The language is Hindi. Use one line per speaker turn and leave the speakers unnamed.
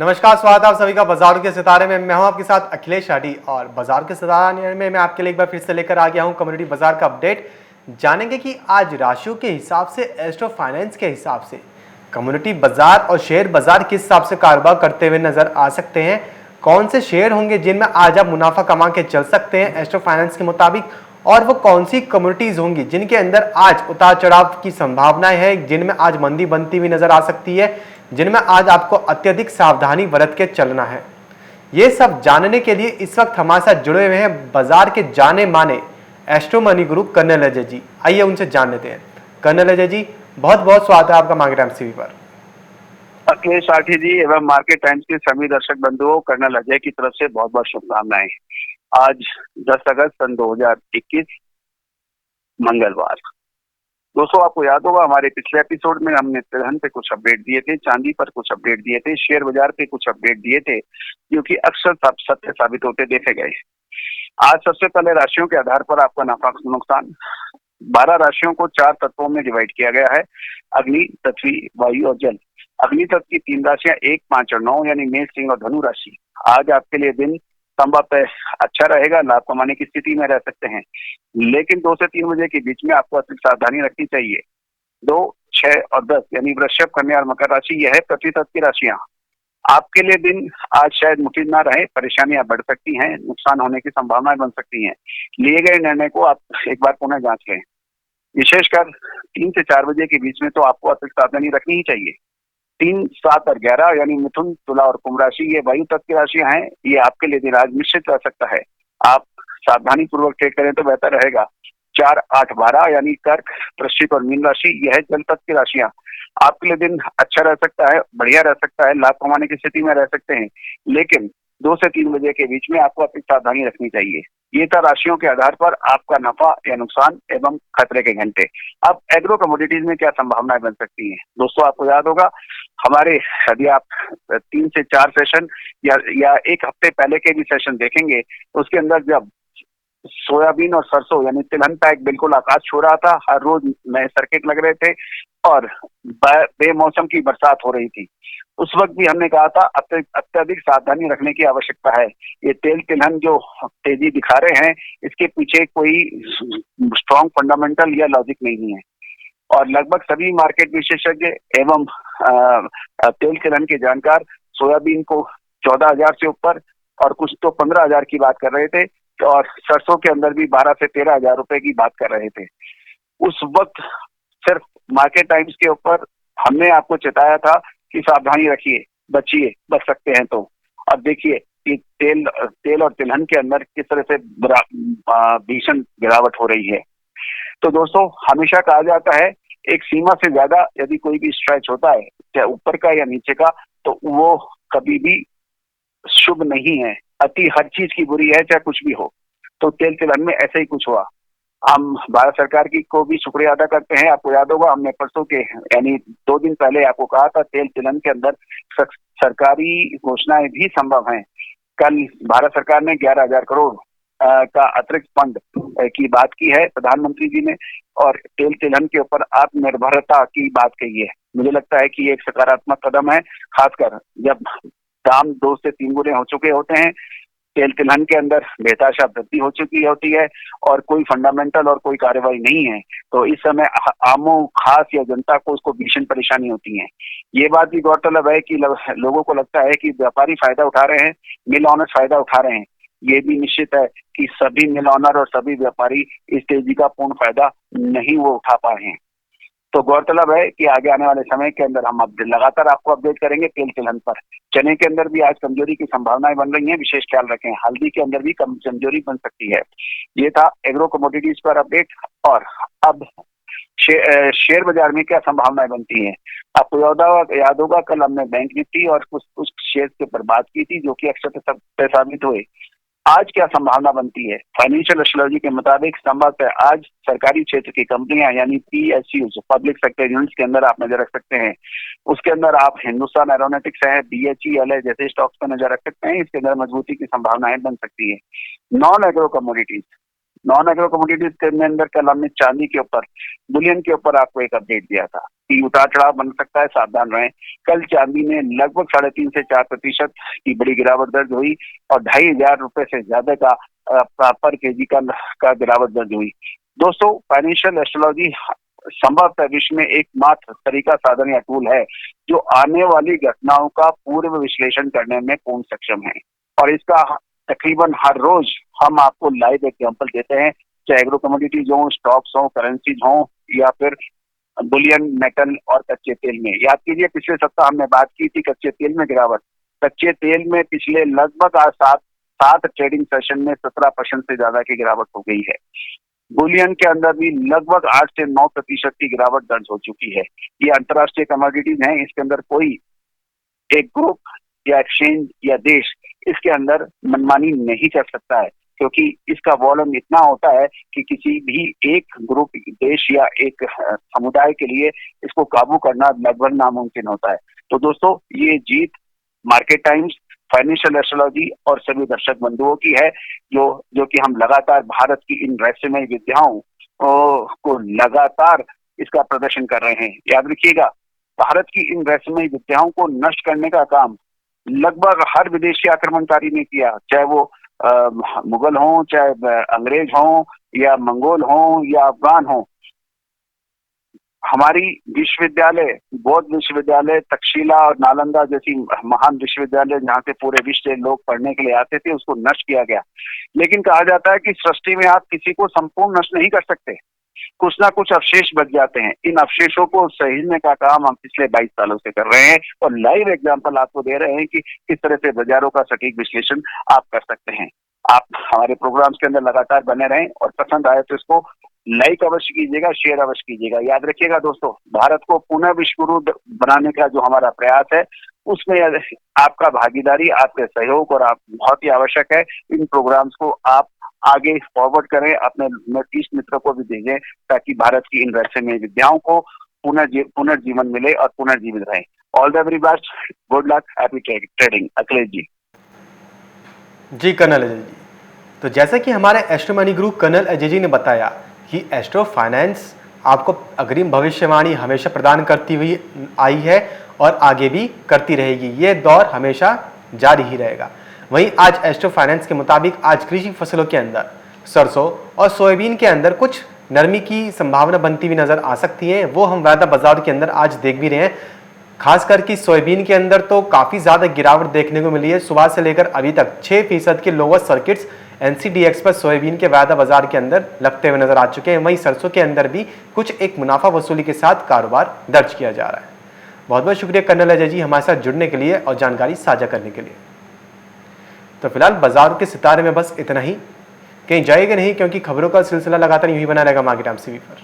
नमस्कार, स्वागत है आप सभी का बाजार के सितारे में। मैं हूं आपके साथ अखिलेश आडी और बाजार के सितारे में मैं आपके लिए एक बार फिर से लेकर आ गया हूं कम्युनिटी बाजार का अपडेट। जानेंगे कि आज राशियों के हिसाब से, एस्ट्रो फाइनेंस के हिसाब से कम्युनिटी बाजार और शेयर बाजार किस हिसाब से कारोबार करते हुए नजर आ सकते हैं। कौन से शेयर होंगे जिनमें आज आप मुनाफा कमा के चल सकते हैं एस्ट्रो फाइनेंस के मुताबिक, और वो कौन सी कम्युनिटीज होंगी जिनके अंदर आज उतार चढ़ाव की संभावनाएं हैं, जिनमें आज मंदी बनती हुई नजर आ सकती है, जिनमें आज आपको अत्यधिक सावधानी बरत के चलना है। ये सब जानने के लिए इस वक्त हमारे साथ जुड़े हुए हैं बाजार के जाने माने astro money guru colonel Ajay जी। आइए उनसे जान लेते हैं। कर्नल अजय जी, बहुत बहुत स्वागत है आपका मार्केट टाइम्स टीवी पर।
अखिलेश साठी जी एवं मार्केट टाइम्स के सभी दर्शक बंधुओं, कर्नल अजय की तरफ से बहुत बहुत शुभकामनाएं। आज 10 अगस्त सन 2021 मंगलवार। दोस्तों, आपको याद होगा हमारे पिछले एपिसोड में हमने तिलहन पे कुछ अपडेट दिए थे, चांदी पर कुछ अपडेट दिए थे, शेयर बाजार पे कुछ अपडेट दिए थे, जो कि अक्सर सत्य साबित होते देखे गए। आज सबसे पहले राशियों के आधार पर आपका नफा नुकसान। 12 राशियों को 4 तत्वों में डिवाइड किया गया है: अग्नि, पृथ्वी, वायु और जल। अग्नि तत्व की 3 राशियां 1, 5 और 9 यानी मेष, सिंह और धनु राशि। आज आपके लिए दिन संभवतः अच्छा रहेगा, लाभ कमाने की स्थिति में रह सकते हैं, लेकिन 2 से 3 बजे के बीच में आपको अतिरिक्त सावधानी रखनी चाहिए। 2, 6 और 10 यानी वृषभ, कन्या और मकर राशि, यह है पृथ्वी तत्व की राशियां। आपके लिए दिन आज शायद मुफीद ना रहे, परेशानियां बढ़ सकती हैं, नुकसान होने की संभावनाएं बन सकती हैं। लिए गए निर्णय को आप एक बार पुनः जांच लें। विशेषकर 3 से 4 बजे के बीच में तो आपको अतिरिक्त सावधानी रखनी ही चाहिए। 3, 7 और 11 यानी मिथुन, तुला और कुंभ राशि, ये वायु तत्व की राशियां हैं। ये आपके लिए दिन आज निश्चित रह सकता है, आप सावधानी पूर्वक ट्रेड करें तो बेहतर रहेगा। 4, 8, 12 यानी कर्क, वृश्चिक और मीन राशि, यह जल तत्व की राशियां। आपके लिए दिन अच्छा रह सकता है, बढ़िया रह सकता है, लाभ कमाने की स्थिति में रह सकते हैं, लेकिन 2 से 3 बजे के बीच में आपको अतिरिक्त सावधानी रखनी चाहिए। ये था राशियों के आधार पर आपका नफा या नुकसान एवं खतरे के घंटे। अब एग्रो कमोडिटीज में क्या संभावनाएं बन सकती हैं? दोस्तों, आपको याद होगा हमारे, यदि आप 3 से 4 सेशन या 1 हफ्ते पहले के भी सेशन देखेंगे तो उसके अंदर जब सोयाबीन और सरसों यानी तिलहन का एक बिल्कुल आकाश छू रहा था, हर रोज नए सर्किट लग रहे थे और बेमौसम की बरसात हो रही थी, उस वक्त भी हमने कहा था अत्यधिक सावधानी रखने की आवश्यकता है। ये तेल तिलहन जो तेजी दिखा रहे हैं, इसके पीछे कोई स्ट्रॉन्ग फंडामेंटल या लॉजिक नहीं है, और लगभग सभी मार्केट विशेषज्ञ एवं तेल तिलहन के जानकार सोयाबीन को 14,000 से ऊपर और कुछ तो 15,000 की बात कर रहे थे, और सरसों के अंदर भी 12 से 13,000 रुपए की बात कर रहे थे। उस वक्त सिर्फ मार्केट टाइम्स के ऊपर हमने आपको चेताया था कि सावधानी रखिए, बचिए, बच सकते हैं तो। अब देखिए कि तेल और तिलहन के अंदर किस तरह से भीषण गिरावट हो रही है। तो दोस्तों, हमेशा कहा जाता है एक सीमा से ज्यादा यदि कोई भी स्ट्रेच होता है, चाहे ऊपर का या नीचे का, तो वो कभी भी शुभ नहीं है। अति हर चीज की बुरी है, चाहे कुछ भी हो। तो तेल तिलहन में ऐसा ही कुछ हुआ। हम भारत सरकार की को भी शुक्रिया अदा करते हैं। आपको याद होगा हमने परसों के यानी 2 दिन पहले आपको कहा था तेल तिलहन के अंदर सरकारी घोषणाएं भी संभव हैं। कल भारत सरकार ने 11,000 करोड़ का अतिरिक्त फंड की बात की है प्रधानमंत्री जी ने, और तेल तिलहन के ऊपर आत्मनिर्भरता की बात कही है। मुझे लगता है कि ये एक सकारात्मक कदम है, खासकर जब दाम 2 से 3 गुने हो चुके होते हैं, तेल तिलहन के अंदर बेताशा वृद्धि हो चुकी होती है और कोई फंडामेंटल और कोई कार्रवाई नहीं है, तो इस समय आमो खास या जनता को उसको भीषण परेशानी होती है। ये बात भी गौरतलब है कि लोगों को लगता है कि व्यापारी फायदा उठा रहे हैं, मिल ऑनर्स फायदा उठा रहे हैं। ये भी निश्चित है कि सभी मिल ऑनर और सभी व्यापारी इस तेजी का पूर्ण फायदा नहीं वो उठा पाए हैं। तो गौरतलब है कि आगे आने वाले समय के अंदर हम लगातार आपको अपडेट करेंगे तेल तिलहन पर। चने के अंदर भी आज कमजोरी की संभावनाएं बन रही हैं, विशेष ख्याल रखें। हल्दी के अंदर भी कमजोरी बन सकती है। ये था एग्रो कमोडिटीज पर अपडेट। और अब शेयर बाजार में क्या संभावनाएं बनती हैं? आपको याद होगा कल हमने बैंक निफ्टी और कुछ शेयर के ऊपर बात की थी, जो कि अक्षर साबित हुए। आज क्या संभावना बनती है? फाइनेंशियल एस्ट्रोलॉजी के मुताबिक संभवतः आज सरकारी क्षेत्र की कंपनियां यानी पीएसयूज, पब्लिक सेक्टर यूनिट्स के अंदर आप नजर रख सकते हैं। उसके अंदर आप हिंदुस्तान एरोनॉटिक्स है, बीएचईएल है जैसे स्टॉक्स पर नजर रख सकते हैं। इसके अंदर मजबूती की संभावनाएं बन सकती है। Non agro commodities non agro commodities के अंदर कल हमने चांदी के ऊपर, बुलियन के ऊपर आपको एक अपडेट दिया था कि उतार चढ़ाव बन सकता है, सावधान रहें। कल चांदी में लगभग 3.5 से 4% की बड़ी गिरावट दर्ज हुई और 2,500 रुपए से ज्यादा का पर केजी का गिरावट दर्ज हुई। दोस्तों, फाइनेंशियल एस्ट्रोलॉजी संभवतः विश्व में एकमात्र तरीका, साधन या टूल है जो आने वाली घटनाओं का पूर्व विश्लेषण करने में पूर्ण सक्षम है, और इसका तकरीबन हर रोज हम आपको लाइव एग्जांपल देते हैं, चाहे एग्रो कमोडिटीज हो, स्टॉक्स हो, करेंसीज हो, या फिर बुलियन, मेटल और कच्चे तेल में। याद कीजिए, पिछले सप्ताह हमने बात की थी कच्चे तेल में गिरावट। कच्चे तेल में पिछले लगभग आज सात ट्रेडिंग सेशन में 17% से ज्यादा की गिरावट हो गई है। बुलियन के अंदर भी लगभग 8 से 9% की गिरावट दर्ज हो चुकी है। ये अंतर्राष्ट्रीय कमोडिटीज हैं, इसके अंदर कोई एक ग्रुप या एक्सचेंज या देश इसके अंदर मनमानी नहीं कर सकता है, क्योंकि इसका वॉल्यूम इतना होता है कि किसी भी एक ग्रुप, देश या एक समुदाय के लिए इसको काबू करना लगभग नामुमकिन होता है। तो दोस्तों, ये जीत मार्केट टाइम्स, फाइनेंशियल एस्ट्रोलॉजी और सभी दर्शक बंधुओं की है, जो कि हम लगातार भारत की इन रहस्यमय विद्याओं को लगातार इसका प्रदर्शन कर रहे हैं। याद रखिएगा, भारत की इन रहस्यमय विद्याओं को नष्ट करने का काम लगभग हर विदेशी आक्रमणकारी ने किया, चाहे वो मुगल हों, चाहे अंग्रेज हों, या मंगोल हों, या अफगान हों। हमारी विश्वविद्यालय, बौद्ध विश्वविद्यालय, तक्षशिला और नालंदा जैसी महान विश्वविद्यालय, जहाँ से पूरे विश्व से लोग पढ़ने के लिए आते थे, उसको नष्ट किया गया। लेकिन कहा जाता है कि सृष्टि में आप किसी को संपूर्ण नष्ट नहीं कर सकते, कुछ ना कुछ अवशेष बच जाते हैं। इन अवशेषों को सहेजने का काम हम पिछले 22 सालों से कर रहे हैं, और लाइव एग्जांपल आपको दे रहे हैं कि किस तरह से बाजारों का सटीक विश्लेषण आप कर सकते हैं। आप हमारे प्रोग्राम्स के अंदर लगातार बने रहें, और पसंद आए तो इसको लाइक अवश्य कीजिएगा, शेयर अवश्य कीजिएगा। याद रखिएगा दोस्तों, भारत को पुनः विश्व गुरु बनाने का जो हमारा प्रयास है, उसमें आपका भागीदारी, आपके सहयोग और आप बहुत ही आवश्यक है। इन प्रोग्राम्स को आप आगे फॉरवर्ड करें, अपने नॉर्थ ईस्ट मित्रों को भी भेजें, ताकि भारत की इन रहस्यमय विद्याओं को पुनर्जीवन मिले और पुनर्जीवित रहे। All the very best, good luck, happy trading. Akhilesh ji.
जी कर्नल अजय जी, तो जैसा कि हमारे astro money guru colonel Ajay ji ने बताया कि एस्ट्रो फाइनेंस आपको अग्रिम भविष्यवाणी हमेशा प्रदान करती हुई आई है और आगे भी करती रहेगी। ये दौर हमेशा जारी ही रहेगा। वहीं आज एस्ट्रो फाइनेंस के मुताबिक आज कृषि फसलों के अंदर सरसों और सोयाबीन के अंदर कुछ नरमी की संभावना बनती हुई नजर आ सकती है। वो हम वायदा बाजार के अंदर आज देख भी रहे हैं। खासकर कि सोयाबीन के अंदर तो काफी ज्यादा गिरावट देखने को मिली है। सुबह से लेकर अभी तक 6% के लोअर सर्किट्स NCDX पर सोयाबीन के वायदा बाजार के अंदर लगते हुए नजर आ चुके हैं। वहीं सरसों के अंदर भी कुछ एक मुनाफा वसूली के साथ कारोबार दर्ज किया जा रहा है। बहुत बहुत शुक्रिया कर्नल अजय जी हमारे साथ जुड़ने के लिए और जानकारी साझा करने के लिए। तो फिलहाल बाजार के सितारे में बस इतना ही, कहीं जाएगा नहीं, क्योंकि खबरों का सिलसिला लगातार यूं ही बना रहेगा मार्केट टाइम्स टीवी पर।